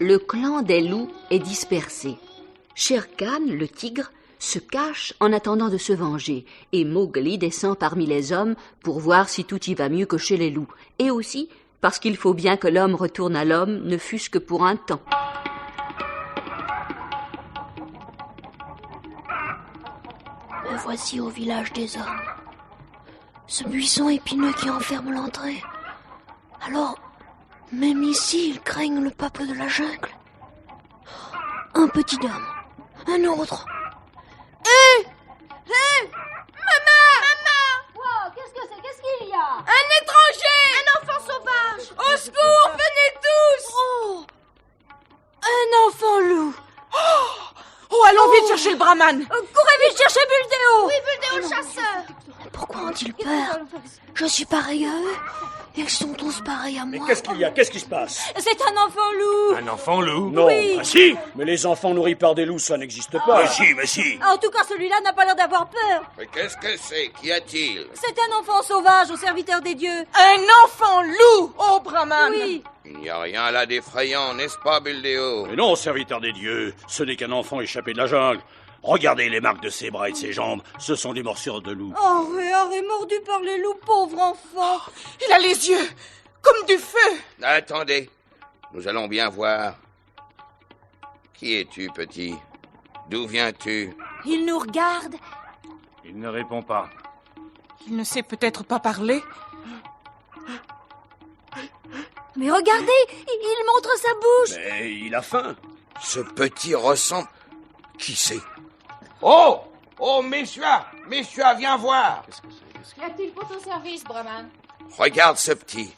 le clan des loups est dispersé. Shere Khan, le tigre, se cache en attendant de se venger, et Mowgli descend parmi les hommes pour voir si tout y va mieux que chez les loups, et aussi parce qu'il faut bien que l'homme retourne à l'homme, ne fût-ce que pour un temps. Me voici au village des hommes. Ce buisson épineux qui enferme l'entrée. Alors, même ici, ils craignent le peuple de la jungle. Un petit homme, un autre. Hé, maman! Wow, qu'est-ce que c'est? Qu'est-ce qu'il y a? Un étranger! Un enfant sauvage! Au secours, venez tous! Oh, un enfant loup. Oh, allons vite chercher le brahman! Courez vite chercher Buldeo! Oui, Buldeo le chasseur! Pourquoi ont-ils peur? Je suis pareil à eux. Ils sont tous pareils à Mais moi. qu'est-ce qu'il y a? Qu'est-ce qui se passe? C'est un enfant loup! Un enfant loup? Non. Oui. Ah si. Mais les enfants nourris par des loups, ça n'existe pas. Mais si. En tout cas, celui-là n'a pas l'air d'avoir peur. Mais qu'est-ce que c'est? Qu'y a-t-il? C'est un enfant sauvage au serviteur des dieux. Un enfant loup! Oh, brahman! Oui. Il n'y a rien là d'effrayant, n'est-ce pas, Buldeo? Mais non, serviteur des dieux, ce n'est qu'un enfant échappé de la jungle. Regardez les marques de ses bras et de ses jambes, ce sont des morsures de loup. Henri, mordu par les loups, pauvre enfant. Il a les yeux comme du feu! Attendez, nous allons bien voir. Qui es-tu, petit? D'où viens-tu? Il nous regarde. Il ne répond pas. Il ne sait peut-être pas parler. Mais regardez, il montre sa bouche. Mais il a faim. Ce petit ressemble... Qui c'est? Oh! Oh, messieurs, viens voir! Qu'y a-t-il pour ton service, Brahman? Regarde ce petit.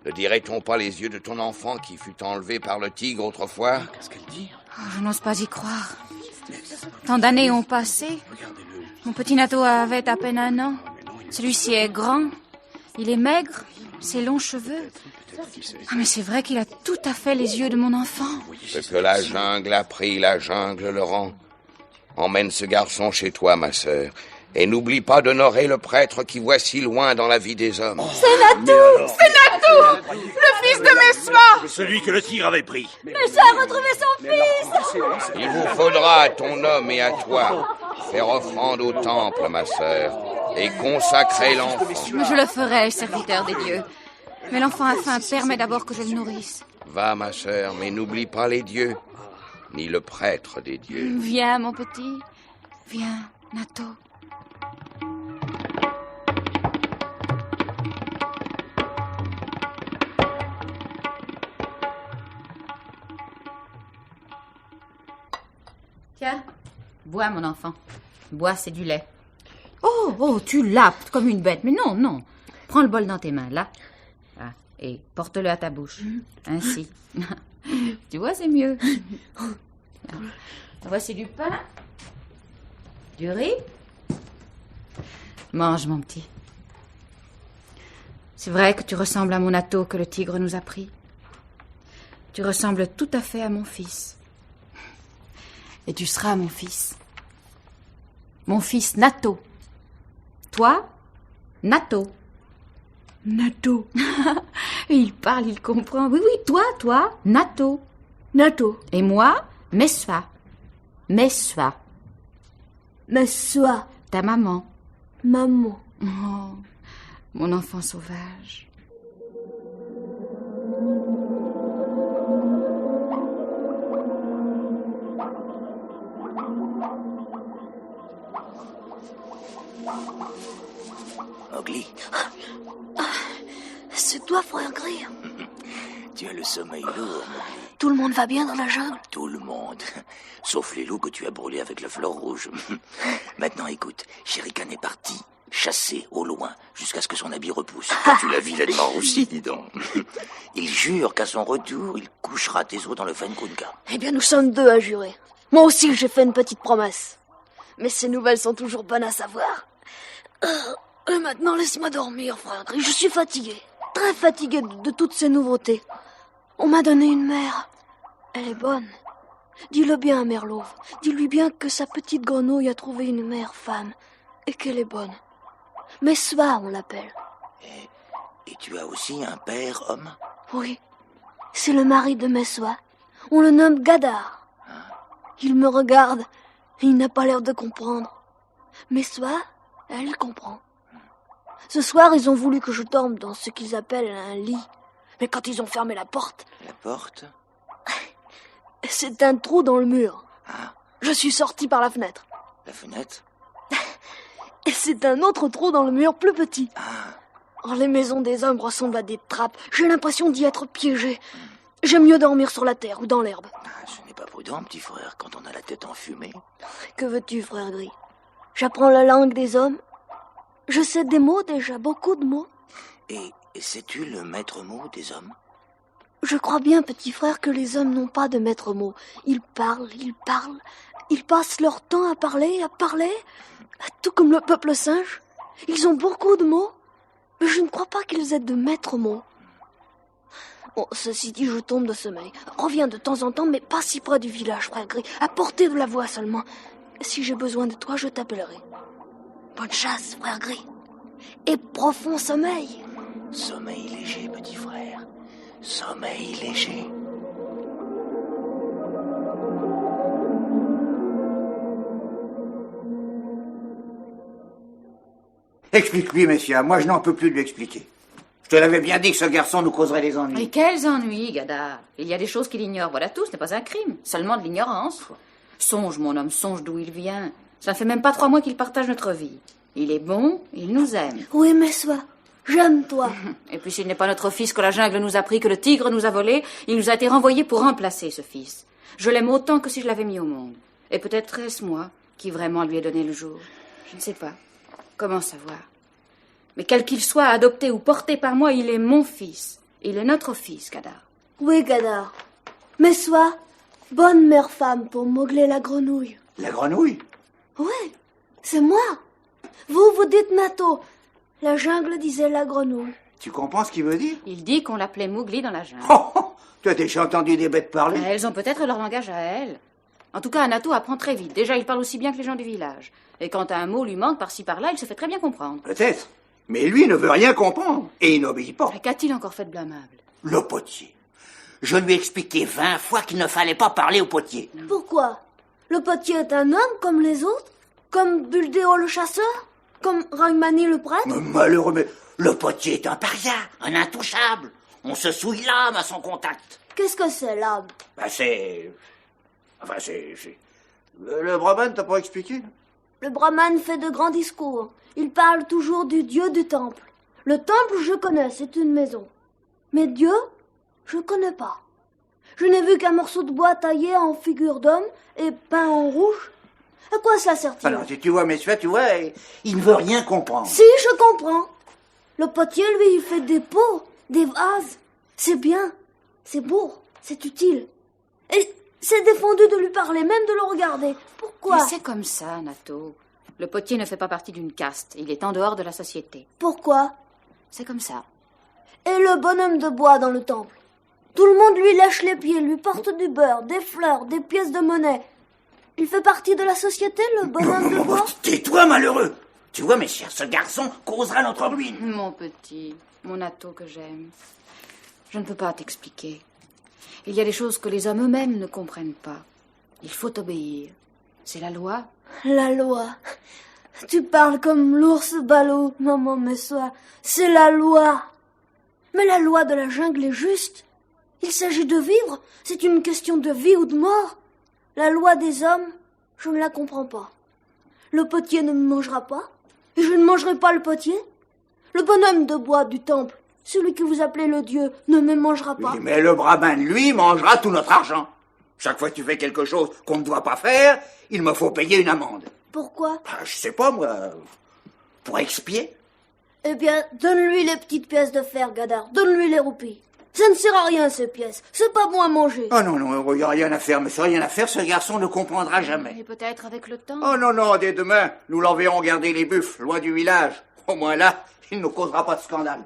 Ne dirait-on pas les yeux de ton enfant qui fut enlevé par le tigre autrefois? Qu'est-ce qu'elle dit? Je n'ose pas y croire. Tant d'années ont passé. Mon petit Nato avait à peine 1 an. Celui-ci est grand. Il est maigre. Ses longs cheveux. Ah, mais c'est vrai qu'il a tout à fait les yeux de mon enfant. Ce que la jungle a pris, la jungle le rend. Emmène ce garçon chez toi, ma sœur. Et n'oublie pas d'honorer le prêtre qui voit si loin dans la vie des hommes. C'est Natou! C'est Natou! Le fils de Messoa! Celui que le tigre avait pris. Mais ça a retrouvé son fils! Il vous faudra à ton homme et à toi faire offrande au temple, ma sœur, et consacrer l'enfant. Je le ferai, serviteur des dieux. Mais l'enfant a faim, permets d'abord que je le nourrisse. Va, ma sœur, mais n'oublie pas les dieux, ni le prêtre des dieux. Viens, mon petit. Viens, Nato. Tiens, bois, mon enfant. Bois, c'est du lait. Oh, tu lapes comme une bête. Mais non. Prends le bol dans tes mains, là. Ah, et porte-le à ta bouche. Ainsi. Tu vois, c'est mieux. Voici du pain. Du riz. Mange, mon petit. C'est vrai que tu ressembles à mon Nato que le tigre nous a pris. Tu ressembles tout à fait à mon fils. Et tu seras mon fils. Mon fils Nato. Toi, Nato. Nato. Il parle, il comprend. Oui, toi, Nato. Nato. Et moi, Messoa. Messoa. Messoa. Ta maman. Maman. Oh, mon enfant sauvage. Mowgli, C'est toi, frère Gris. tu as le sommeil lourd. Tout le monde va bien dans la jungle? Tout le monde. Sauf les loups que tu as brûlés avec la fleur rouge. Maintenant, écoute, Shere Khan est parti, chassé au loin, jusqu'à ce que son habit repousse. Tu l'as vilainement aussi, dis donc. Il jure qu'à son retour, il couchera tes os dans le Fenkunka. Eh bien, nous sommes 2 à jurer. Moi aussi, j'ai fait une petite promesse. Mais ces nouvelles sont toujours bonnes à savoir. Et maintenant, laisse-moi dormir, frère Gris. Je suis fatigué. Très fatigué de toutes ces nouveautés. On m'a donné une mère. Elle est bonne. Dis-le bien à Merlauve. Dis-lui bien que sa petite grenouille a trouvé une mère femme. Et qu'elle est bonne. Messoa, on l'appelle. Et tu as aussi un père homme? Oui. C'est le mari de Messoa. On le nomme Gadar. Il me regarde et il n'a pas l'air de comprendre. Mais soit, elle comprend. Ce soir, ils ont voulu que je dorme dans ce qu'ils appellent un lit. Mais quand ils ont fermé la porte... La porte? C'est un trou dans le mur. Ah. Je suis sorti par la fenêtre. La fenêtre? Et c'est un autre trou dans le mur plus petit. Ah. Oh, les maisons des hommes ressemblent à des trappes. J'ai l'impression d'y être piégé. J'aime mieux dormir sur la terre ou dans l'herbe. Ah, ce n'est pas prudent, petit frère, quand on a la tête enfumée. Que veux-tu, frère gris? J'apprends la langue des hommes. Je sais des mots déjà, beaucoup de mots. Et sais-tu le maître mot des hommes? Je crois bien, petit frère, que les hommes n'ont pas de maître mot. Ils parlent. Ils passent leur temps à parler, tout comme le peuple singe. Ils ont beaucoup de mots, mais je ne crois pas qu'ils aient de maître mots. Bon, ceci dit, je tombe de sommeil. Reviens de temps en temps, mais pas si près du village, frère gris. À portée de la voix seulement. Si j'ai besoin de toi, je t'appellerai. Bonne chasse, frère gris. Et profond sommeil. Sommeil léger, petit frère. Sommeil léger. Explique-lui, messieurs. Moi, je n'en peux plus de lui expliquer. Je te l'avais bien dit que ce garçon nous causerait des ennuis. Et quels ennuis, Gadar? Il y a des choses qu'il ignore, voilà tout, ce n'est pas un crime, seulement de l'ignorance. Songe, mon homme, songe d'où il vient. Ça ne fait même pas 3 mois qu'il partage notre vie. Il est bon, il nous aime. Oui, mais sois, j'aime toi. Et puis s'il n'est pas notre fils que la jungle nous a pris, que le tigre nous a volé, il nous a été renvoyé pour remplacer ce fils. Je l'aime autant que si je l'avais mis au monde. Et peut-être est-ce moi qui vraiment lui ai donné le jour. Je ne sais pas. Comment savoir? Mais quel qu'il soit, adopté ou porté par moi, il est mon fils. Il est notre fils, Gadar. Oui, Gadar. Mais sois bonne mère-femme pour Mowgli la grenouille. La grenouille? Oui, c'est moi. Vous dites Nato. La jungle disait la grenouille. Tu comprends ce qu'il veut dire? Il dit qu'on l'appelait Mowgli dans la jungle. Tu as déjà entendu des bêtes parler? Elles ont peut-être leur langage à elles. En tout cas, Anato apprend très vite. Déjà, il parle aussi bien que les gens du village. Et quand un mot lui manque par-ci par-là, il se fait très bien comprendre. Peut-être. Mais lui ne veut rien comprendre. Et il n'obéit pas. Et qu'a-t-il encore fait de blâmable? Le potier. Je lui ai expliqué 20 fois qu'il ne fallait pas parler au potier. Pourquoi? Le potier est un homme comme les autres? Comme Buldeo le chasseur? Comme Rahmani le prêtre? Malheureux, mais le potier est un paria, un intouchable. On se souille l'âme à son contact. Qu'est-ce que c'est, l'âme? C'est... Le brahman t'a pas expliqué? Le brahman fait de grands discours. Il parle toujours du dieu du temple. Le temple, je connais, c'est une maison. Mais Dieu, je connais pas. Je n'ai vu qu'un morceau de bois taillé en figure d'homme et peint en rouge. À quoi cela sert-il? Alors, si tu vois, messieurs, tu vois, il ne veut rien comprendre. Si, je comprends. Le potier, lui, il fait des pots, des vases. C'est bien, c'est beau, c'est utile. Et c'est défendu de lui parler, même de le regarder. Pourquoi? Mais c'est comme ça, Nato. Le potier ne fait pas partie d'une caste. Il est en dehors de la société. Pourquoi? C'est comme ça. Et le bonhomme de bois dans le temple? Tout le monde lui lèche les pieds, lui porte du beurre, des fleurs, des pièces de monnaie. Il fait partie de la société, le bonhomme de bois? Tais-toi, malheureux! Tu vois, mes chers, ce garçon causera notre ruine. Mon petit, mon Nato que j'aime. Je ne peux pas t'expliquer. Il y a des choses que les hommes eux-mêmes ne comprennent pas. Il faut obéir. C'est la loi. La loi. Tu parles comme l'ours ballot, maman Messoa. C'est la loi. Mais la loi de la jungle est juste. Il s'agit de vivre. C'est une question de vie ou de mort. La loi des hommes, je ne la comprends pas. Le potier ne me mangera pas. Et je ne mangerai pas le potier. Le bonhomme de bois du temple, celui que vous appelez le dieu, ne me mangera pas. Oui, mais le brahman, lui, mangera tout notre argent. Chaque fois que tu fais quelque chose qu'on ne doit pas faire, il me faut payer une amende. Pourquoi? Je sais pas, moi. Pour expier. Eh bien, donne-lui les petites pièces de fer, Gadar. Donne-lui les roupies. Ça ne sert à rien, ces pièces. C'est pas bon à manger. Oh non, il n'y a rien à faire, mais ça, rien à faire, ce garçon ne comprendra jamais. Et peut-être avec le temps. Oh non, dès demain, nous l'enverrons garder les buffles, loin du village. Au moins là, il ne causera pas de scandale.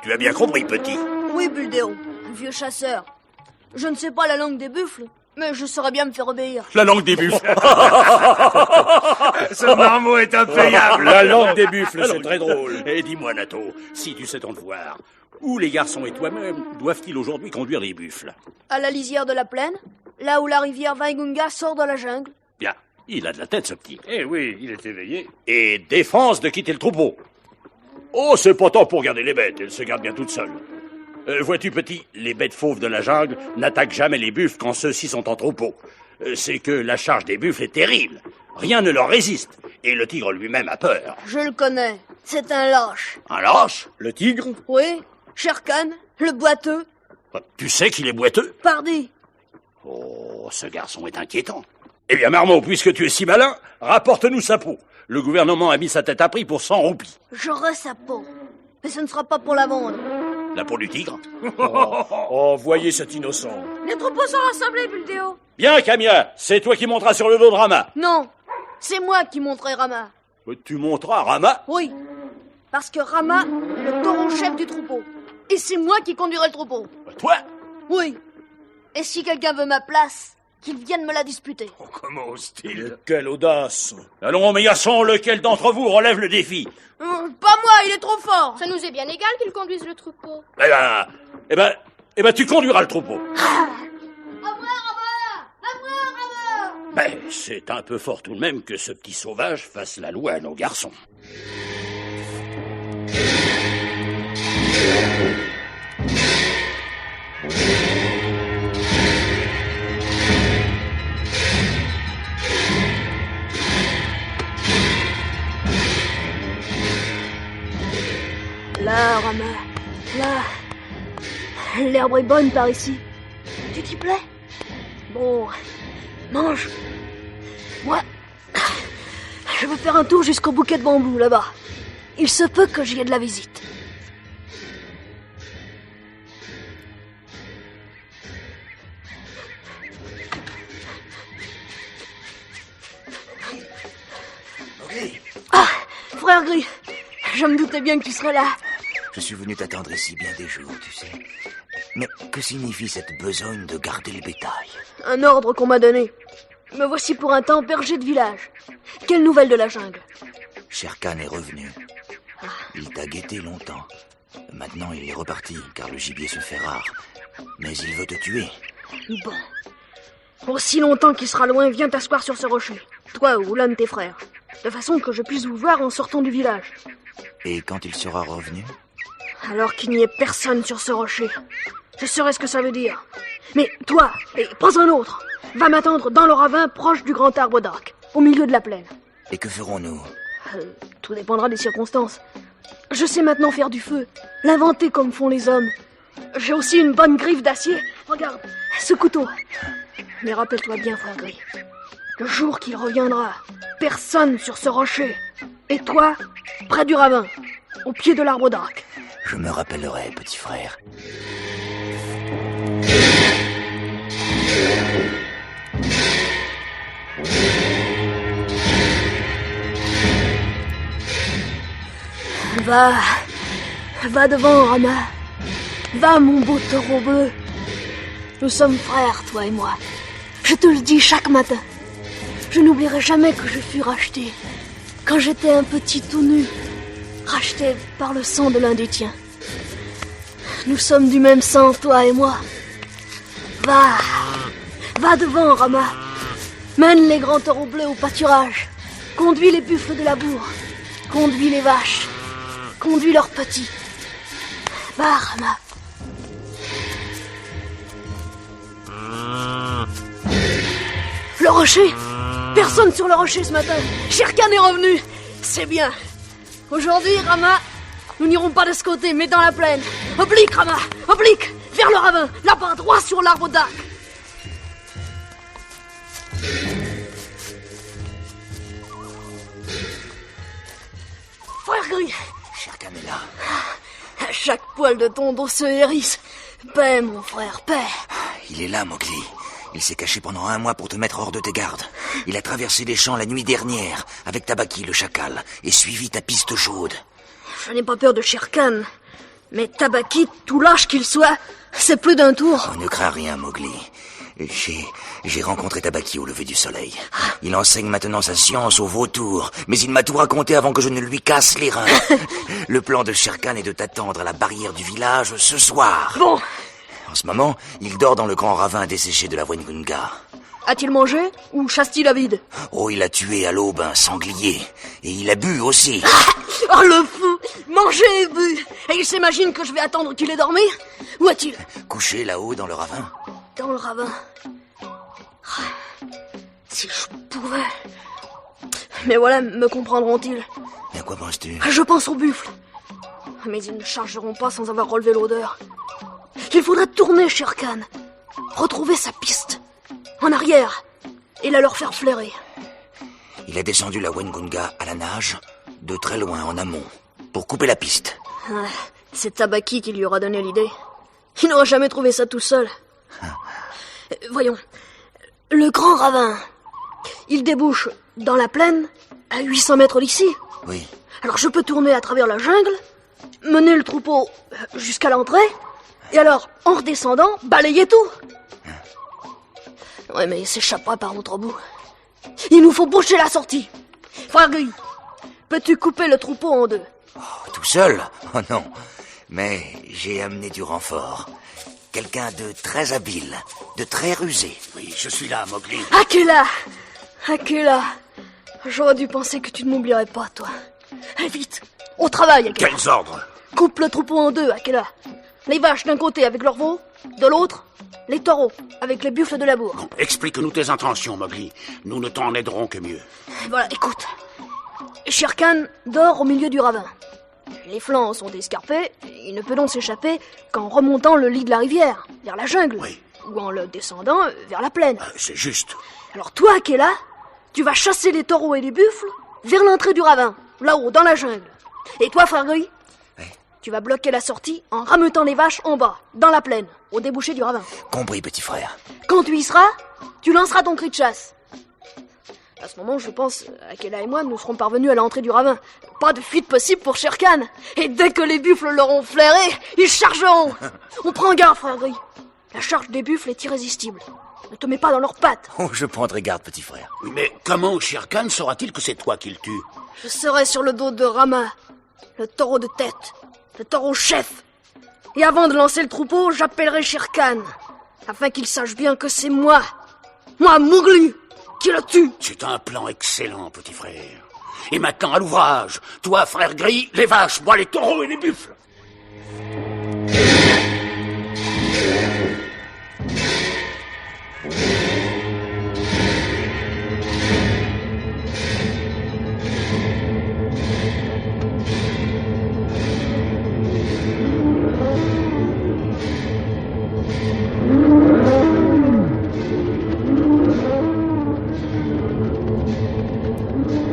Tu as bien compris, petit? Oui, Buldeo, vieux chasseur. Je ne sais pas la langue des buffles, mais je saurais bien me faire obéir. La langue des buffles. Ce marmot est impayable. La langue des buffles, c'est très drôle. Et dis-moi, Nato, si tu sais ton devoir, où les garçons et toi-même doivent-ils aujourd'hui conduire les buffles? À la lisière de la plaine, là où la rivière Waingunga sort de la jungle. Bien, il a de la tête, ce petit. Eh oui, il est éveillé. Et défense de quitter le troupeau. Oh, c'est pas tant pour garder les bêtes, elles se gardent bien toutes seules. Vois-tu, petit, les bêtes fauves de la jungle n'attaquent jamais les buffles quand ceux-ci sont en troupeau. C'est que la charge des buffles est terrible. Rien ne leur résiste. Et le tigre lui-même a peur. Je le connais. C'est un lâche. Un lâche? Le tigre? Oui, Shere Khan, le boiteux. Tu sais qu'il est boiteux? Pardi. Oh, ce garçon est inquiétant. Eh bien, Marmot, puisque tu es si malin, rapporte-nous sa peau. Le gouvernement a mis sa tête à prix pour 100 roupies. J'aurai sa peau. Mais ce ne sera pas pour la vendre. La peau du tigre? Oh, voyez cet innocent. Les troupeaux sont rassemblés, Buldeo. Bien, Camia, c'est toi qui monteras sur le dos de Rama. Non, c'est moi qui monterai Rama. Tu monteras Rama? Oui, parce que Rama est le taureau-chef du troupeau. Et c'est moi qui conduirai le troupeau. Toi? Oui. Et si quelqu'un veut ma place, qu'il vienne me la disputer. Oh, comment ose-t-il? Quelle audace. Allons, mes garçons, lequel d'entre vous relève le défi? Pas moi, il est trop fort. Ça nous est bien égal qu'il conduise le troupeau. Eh ben, tu conduiras le troupeau. Ben, c'est un peu fort tout de même que ce petit sauvage fasse la loi à nos garçons. Là, Rama, là. L'herbe est bonne par ici. Tu t'y plais? Bon, mange. Moi, je veux faire un tour jusqu'au bouquet de bambou, là-bas. Il se peut que j'y ai de la visite. Ah, frère Gris, je me doutais bien que tu serais là. Je suis venu t'attendre ici bien des jours, tu sais. Mais que signifie cette besogne de garder le bétail? Un ordre qu'on m'a donné. Me voici pour un temps berger de village. Quelle nouvelle de la jungle? Shere Khan est revenu. Il t'a guetté longtemps. Maintenant, il est reparti, car le gibier se fait rare. Mais il veut te tuer. Bon. Aussi longtemps qu'il sera loin, viens t'asseoir sur ce rocher. Toi ou l'un de tes frères. De façon que je puisse vous voir en sortant du village. Et quand il sera revenu? Alors qu'il n'y ait personne sur ce rocher. Je saurai ce que ça veut dire. Mais toi, et prends un autre. Va m'attendre dans le ravin proche du grand arbre d'arc, au milieu de la plaine. Et que ferons-nous? Tout dépendra des circonstances. Je sais maintenant faire du feu, l'inventer comme font les hommes. J'ai aussi une bonne griffe d'acier. Regarde, ce couteau. Mais rappelle-toi bien, frère Gris, le jour qu'il reviendra, personne sur ce rocher. Et toi, près du ravin, au pied de l'arbre d'arc. Je me rappellerai, petit frère. Va devant, Rama. Va, mon beau taureau bleu. Nous sommes frères, toi et moi. Je te le dis chaque matin. Je n'oublierai jamais que je fus racheté. Quand j'étais un petit tout nu. Racheté par le sang de l'un des tiens. Nous sommes du même sang, toi et moi. Va devant, Rama. Mène les grands taureaux bleus au pâturage. Conduis les buffles de la bourre. Conduis les vaches. Conduis leurs petits. Va, Rama. Le rocher. Personne sur le rocher ce matin. Shere Khan est revenu. C'est bien. Aujourd'hui, Rama, nous n'irons pas de ce côté, mais dans la plaine. Oblique, Rama. Oblique. Vers le ravin. Là-bas, droit sur l'arbre d'arc. Frère Gris. Shere Khan est là. À chaque poil de ton dos se hérisse. Paix, mon frère, paix. Il est là, Mowgli. Il s'est caché pendant 1 mois pour te mettre hors de tes gardes. Il a traversé les champs la nuit dernière, avec Tabaki, le chacal, et suivi ta piste chaude. Je n'ai pas peur de Shere Khan. Mais Tabaki, tout lâche qu'il soit, c'est plus d'un tour. Oh, ne crains rien, Mowgli. J'ai rencontré Tabaki au lever du soleil. Il enseigne maintenant sa science aux vautours, mais il m'a tout raconté avant que je ne lui casse les reins. Le plan de Shere Khan est de t'attendre à la barrière du village ce soir. Bon. En ce moment, il dort dans le grand ravin desséché de la Wengunga. A-t-il mangé ou chasse-t-il à vide? Oh, il a tué à l'aube un sanglier. Et il a bu aussi. Oh, le fou! Mangé et bu! Et il s'imagine que je vais attendre qu'il ait dormi? Où est-il? Couché là-haut dans le ravin. Dans le ravin. Si je pouvais... Mais voilà, me comprendront-ils? Et à quoi penses-tu? Je pense aux buffles. Mais ils ne chargeront pas sans avoir relevé l'odeur. Il faudra tourner Shere Khan. Retrouver sa piste. En arrière. Et la leur faire flairer. Il a descendu la Wengunga à la nage, de très loin en amont, pour couper la piste. C'est Tabaki qui lui aura donné l'idée. Il n'aurait jamais trouvé ça tout seul. Voyons. Le grand ravin. Il débouche dans la plaine, à 800 mètres d'ici. Oui. Alors je peux tourner à travers la jungle, mener le troupeau jusqu'à l'entrée, et alors, en redescendant, balayer tout. Ouais, mais il s'échappera par l'autre bout. Il nous faut boucher la sortie. Frère Guy, peux-tu couper le troupeau en deux? Oh, tout seul? Oh non. Mais j'ai amené du renfort. Quelqu'un de très habile, de très rusé. Oui, je suis là, Mowgli. Akela, j'aurais dû penser que tu ne m'oublierais pas, toi. Allez, vite, au travail, Akela. Quels ordres? Coupe le troupeau en deux, Akela. Les vaches d'un côté avec leurs veaux, de l'autre, les taureaux avec les buffles de labour. Bon, explique-nous tes intentions, Mowgli. Nous ne t'en aiderons que mieux. Voilà, écoute. Shere Khan dort au milieu du ravin. Les flancs sont escarpés, il ne peut donc s'échapper qu'en remontant le lit de la rivière, vers la jungle. Oui. Ou en le descendant vers la plaine. C'est juste. Alors toi, Akela, tu vas chasser les taureaux et les buffles vers l'entrée du ravin, là-haut, dans la jungle. Et toi, frère Guy, tu vas bloquer la sortie en rameutant les vaches en bas, dans la plaine, au débouché du ravin. Compris, petit frère. Quand tu y seras, tu lanceras ton cri de chasse. À ce moment, je pense, Akela et moi, nous serons parvenus à l'entrée du ravin. Pas de fuite possible pour Shere Khan. Et dès que les buffles l'auront flairé, ils chargeront. On prend garde, frère Gris. La charge des buffles est irrésistible. Ne te mets pas dans leurs pattes. Oh, je prendrai garde, petit frère. Oui, mais comment Shere Khan saura-t-il que c'est toi qui le tue? Je serai sur le dos de Rama, le taureau de tête, le taureau chef. Et avant de lancer le troupeau, j'appellerai Shere Khan, afin qu'il sache bien que c'est moi, Mowgli, qui le tue. C'est un plan excellent, petit frère. Et maintenant, à l'ouvrage. Toi, frère Gris, les vaches, moi, les taureaux et les buffles.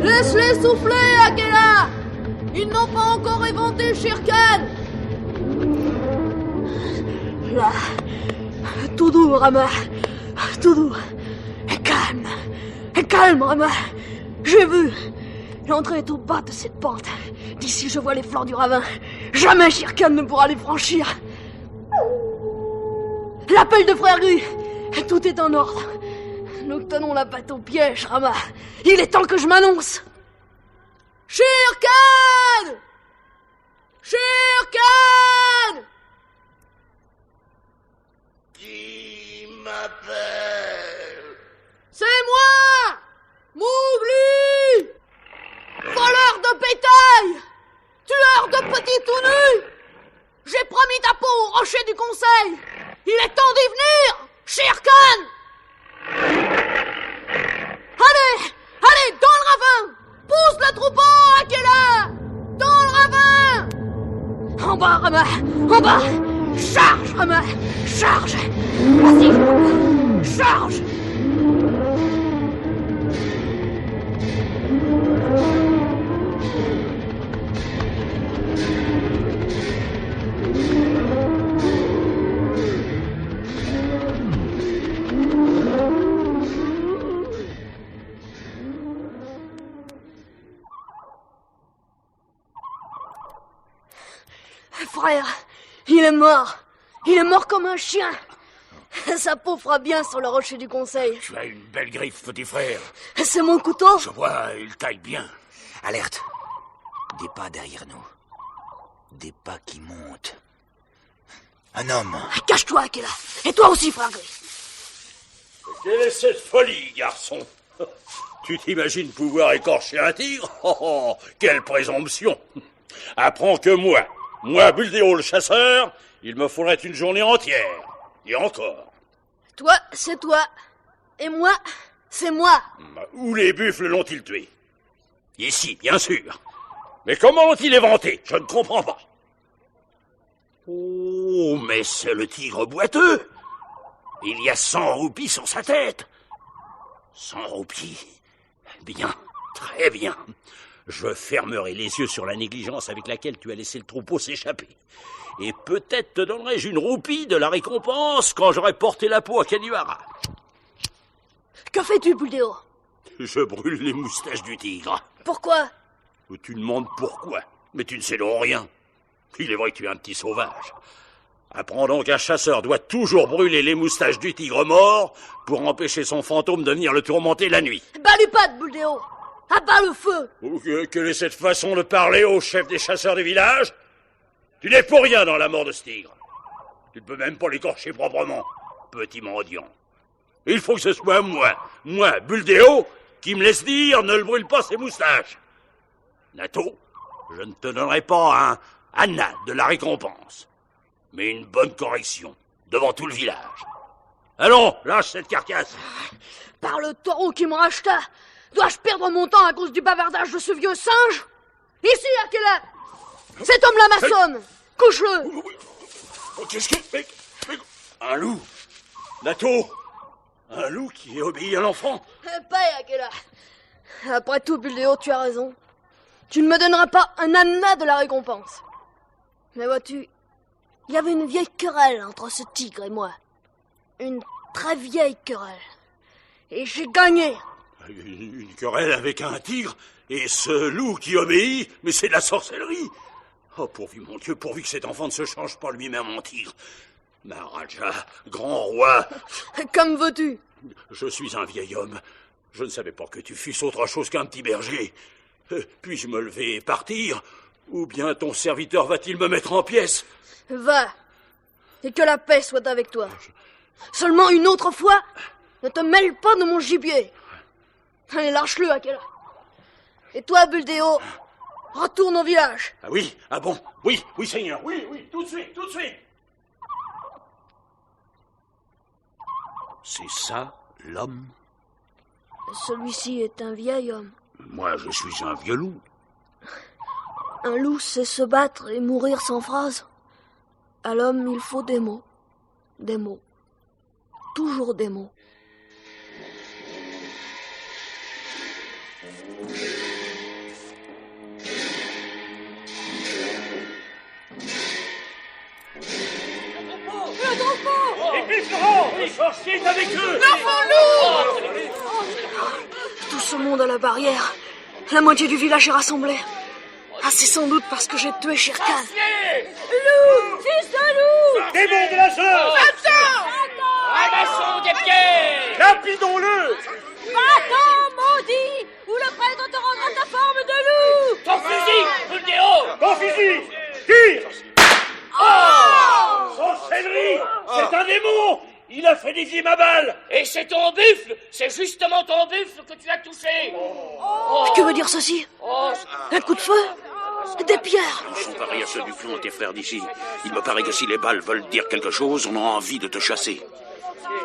Laisse-les souffler, Akela. Ils n'ont pas encore éventé Shere Khan. Là, tout doux, Rama. Tout doux. Et calme, Rama. J'ai vu. L'entrée est au bas de cette pente. D'ici, je vois les flancs du ravin. Jamais Shere Khan ne pourra les franchir. L'appel de frère Gris. Tout est en ordre. Nous tenons la patte au piège, Rama. Il est temps que je m'annonce. Shere Khan! Shere Khan! Qui m'appelle? C'est moi! Mowgli! Voleur de bétail! Tueur de petits tout nus! J'ai promis ta peau au rocher du conseil! Il est temps d'y venir! Shere Khan! Allez, dans le ravin! Pousse le troupeau, Akela! Dans le ravin! En bas, Rama! En bas! Charge, Rama! Charge! Vas-y! Charge! Frère, il est mort. Il est mort comme un chien. Sa peau fera bien sur le rocher du conseil. Tu as une belle griffe, petit frère. C'est mon couteau. Je vois, il taille bien. Alerte. Des pas derrière nous. Des pas qui montent. Un homme. Cache-toi, Akela. Et toi aussi, frère Gris. Quelle est cette folie, garçon? Tu t'imagines pouvoir écorcher un tigre? Oh, quelle présomption! Apprends que moi, Buldeo le chasseur, il me faudrait une journée entière. Et encore. Toi, c'est toi. Et moi, c'est moi. Où les buffles l'ont-ils tué? Ici, bien sûr. Mais comment l'ont-ils éventé? Je ne comprends pas. Oh, mais c'est le tigre boiteux. Il y a 100 roupies sur sa tête. 100 roupies. Bien, très bien. Je fermerai les yeux sur la négligence avec laquelle tu as laissé le troupeau s'échapper. Et peut-être te donnerai-je une roupie de la récompense quand j'aurai porté la peau à Keniwara. Que fais-tu, Buldeo? Je brûle les moustaches du tigre. Pourquoi? Tu demandes pourquoi, mais tu ne sais donc rien. Il est vrai que tu es un petit sauvage. Apprends donc qu'un chasseur doit toujours brûler les moustaches du tigre mort pour empêcher son fantôme de venir le tourmenter la nuit. Bats-lui pas, Buldeo. Abat le feu. Quelle est cette façon de parler au chef des chasseurs du village? Tu n'es pour rien dans la mort de ce tigre. Tu ne peux même pas l'écorcher proprement, petit mendiant. Il faut que ce soit moi, Buldeo, qui me laisse dire ne le brûle pas ses moustaches. Nato, je ne te donnerai pas un Anna de la récompense, mais une bonne correction devant tout le village. Allons, lâche cette carcasse. Par le taureau qui me racheta, dois-je perdre mon temps à cause du bavardage de ce vieux singe? Ici, Akela. Cet homme-là m'assomme. Couche-le. Qu'est-ce que... Mais, un loup. Nato, un loup qui obéit à l'enfant. Paix, Akela. Après tout, Buldeo, tu as raison. Tu ne me donneras pas un Anna de la récompense. Mais vois-tu, il y avait une vieille querelle entre ce tigre et moi. Une très vieille querelle. Et j'ai gagné. Une querelle avec un tigre et ce loup qui obéit, mais c'est de la sorcellerie. Oh, pourvu, mon Dieu, pourvu que cet enfant ne se change pas lui-même en tigre. Maharaja, grand roi. Comme veux-tu? Je suis un vieil homme. Je ne savais pas que tu fusses autre chose qu'un petit berger. Puis-je me lever et partir? Ou bien ton serviteur va-t-il me mettre en pièces? Va, et que la paix soit avec toi. Seulement une autre fois, ne te mêle pas de mon gibier. Allez, lâche-le, Akela. Et toi, Buldeo, retourne au village. Ah oui? Ah bon? Oui, Seigneur. Oui, tout de suite. C'est ça, l'homme? Celui-ci est un vieil homme. Moi, je suis un vieux loup. Un loup sait se battre et mourir sans phrase. À l'homme, il faut des mots. Des mots. Toujours des mots. Le troupeau! Les bufflerons! Les sorciers est avec eux! L'enfant loup! Tout ce monde à la barrière. La moitié du village est rassemblée. Ah, c'est sans doute parce que j'ai tué Shere Khan. Loup! Fils de loup! Démon de la sœur! Attends! Ramassons des pierres! Lapidons-le! Va-t'en, maudit, ou le prêtre te rendra ta forme de loup! Ton fusil, Buldeo! Ton fusil! Tire! Oh! Sorcellerie! C'est un démon! Il a fait dévier ma balle! Et c'est ton buffle! C'est justement ton buffle que tu as touché! Que veut dire ceci? Un coup de feu? Des pierres? Ils sont pareils à ceux du front, tes frères d'ici. Il me paraît que si les balles veulent dire quelque chose, on a envie de te chasser.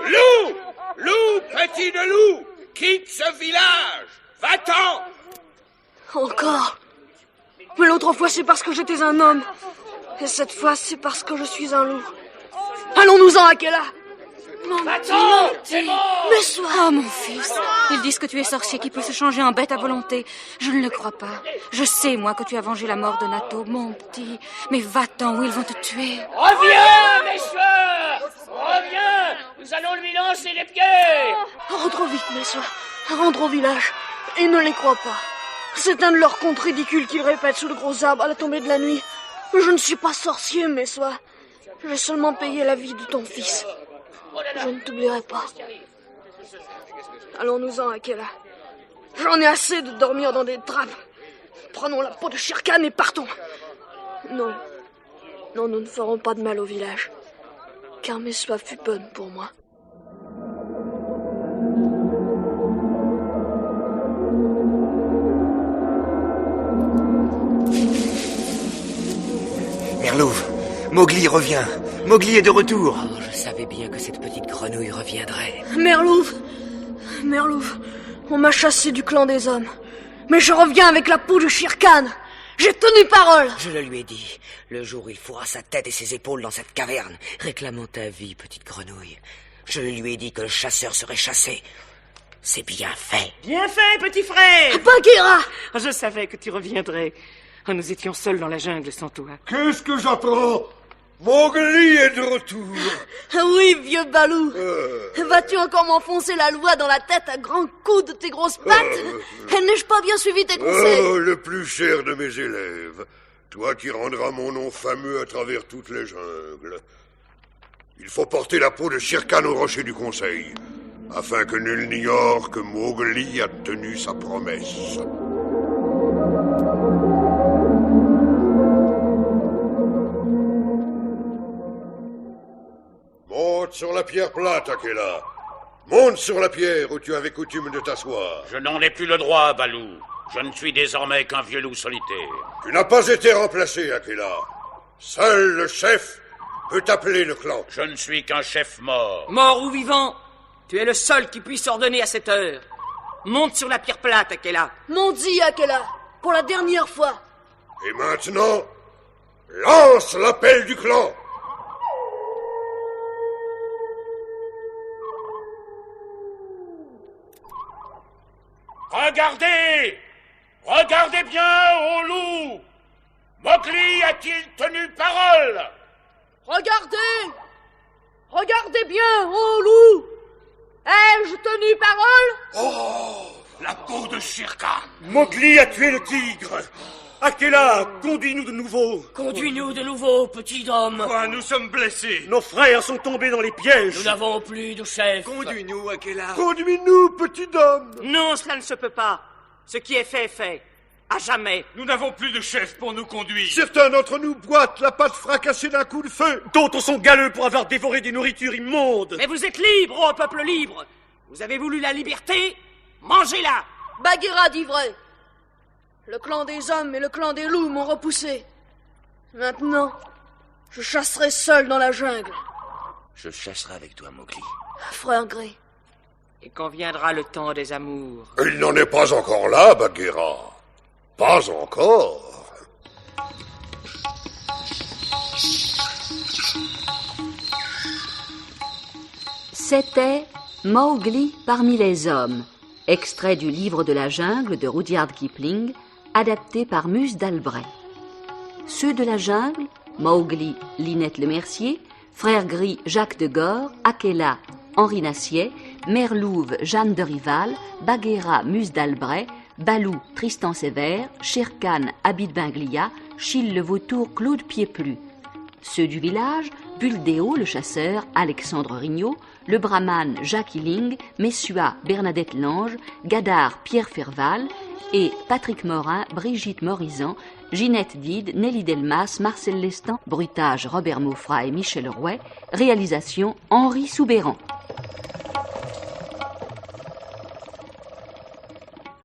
Loup! Loup, petit de loup! Quitte ce village! Va-t'en! Encore? Mais l'autre fois, c'est parce que j'étais un homme. Et cette fois, c'est parce que je suis un loup. Allons-nous-en, Akela! Attends! C'est bon! Mais sois... Oh, mon fils, ils disent que tu es sorcier qui peut se changer en bête à volonté. Je ne le crois pas. Je sais, moi, que tu as vengé la mort de Nato, mon petit. Mais va-t'en, ou ils vont te tuer. Reviens, messieurs! Reviens! Nous allons lui lancer les pierres! Rentre vite, mes soeurs. Rentre au village. Et ne les crois pas. C'est un de leurs contes ridicules qu'ils répètent sous le gros arbre à la tombée de la nuit. Je ne suis pas sorcier, mes soeurs. J'ai seulement payé la vie de ton fils. Je ne t'oublierai pas. Allons-nous-en, Akela. J'en ai assez de dormir dans des trappes. Prenons la peau de Shere Khan et partons. Non. Non, nous ne ferons pas de mal au village. Car Messoua fut bonne pour moi. Merlouv, Mowgli revient. Mowgli est de retour. Oh, je savais bien que cette petite grenouille reviendrait. Merlouv, on m'a chassé du clan des hommes. Mais je reviens avec la peau de Shere Khan. J'ai tenu parole. Je le lui ai dit. Le jour où il fourra sa tête et ses épaules dans cette caverne, réclamant ta vie, petite grenouille. Je lui ai dit que le chasseur serait chassé. C'est bien fait. Bien fait, petit frère. Bagheera. Je savais que tu reviendrais. Nous étions seuls dans la jungle sans toi. Qu'est-ce que j'apprends? Mowgli est de retour. Oui, vieux Balou. Vas-tu encore m'enfoncer la loi dans la tête à grands coups de tes grosses pattes? N'ai-je pas bien suivi tes conseils? Le plus cher de mes élèves. Toi qui rendras mon nom fameux à travers toutes les jungles. Il faut porter la peau de Shere Khan au rocher du conseil, afin que nul n'ignore que Mowgli a tenu sa promesse. Monte sur la pierre plate, Akela. Monte sur la pierre où tu avais coutume de t'asseoir. Je n'en ai plus le droit, Balou. Je ne suis désormais qu'un vieux loup solitaire. Tu n'as pas été remplacé, Akela. Seul le chef peut appeler le clan. Je ne suis qu'un chef mort. Mort ou vivant, tu es le seul qui puisse ordonner à cette heure. Monte sur la pierre plate, Akela. Monte-y, Akela, pour la dernière fois. Et maintenant, lance l'appel du clan. Regardez! Regardez bien, ô loup! Mowgli a-t-il tenu parole? Regardez! Regardez bien, ô loup! Ai-je tenu parole? Oh! La peau de Shere Khan! Mowgli a tué le tigre! Akela, conduis-nous de nouveau! Conduis-nous de nouveau, petit homme! Quoi, nous sommes blessés! Nos frères sont tombés dans les pièges! Nous n'avons plus de chef! Conduis-nous, Akela! Conduis-nous, petit homme! Non, cela ne se peut pas! Ce qui est fait. À jamais! Nous n'avons plus de chef pour nous conduire! Certains d'entre nous boitent la pâte fracassée d'un coup de feu! D'autres sont galeux pour avoir dévoré des nourritures immondes! Mais vous êtes libre, ô peuple libre! Vous avez voulu la liberté? Mangez-la! Bagheera dit vrai. Le clan des hommes et le clan des loups m'ont repoussé. Maintenant, je chasserai seul dans la jungle. Je chasserai avec toi, Mowgli. Frère Grey. Et quand viendra le temps des amours? Il n'en est pas encore là, Bagheera. Pas encore. C'était Mowgli parmi les hommes, extrait du livre de la jungle de Rudyard Kipling, adapté par Mus d'Albret. Ceux de la jungle, Mowgli, Linette Lemercier, Frère Gris, Jacques de Gore, Akela, Henri Nassier, Merlouve, Jeanne de Rival, Bagheera, Mus d'Albret, Balou, Tristan Sévère, Shere Khan, Abid Binglia, Chil le Vautour, Claude Pieplu. Ceux du village, Buldéo, le chasseur, Alexandre Rignot, le brahman, Jacques Hilling, Messoua, Bernadette Lange, Gadar, Pierre Ferval, et Patrick Morin, Brigitte Morizan, Ginette Dide, Nelly Delmas, Marcel Lestan, bruitage Robert Maufra et Michel Rouet, réalisation Henri Soubéran.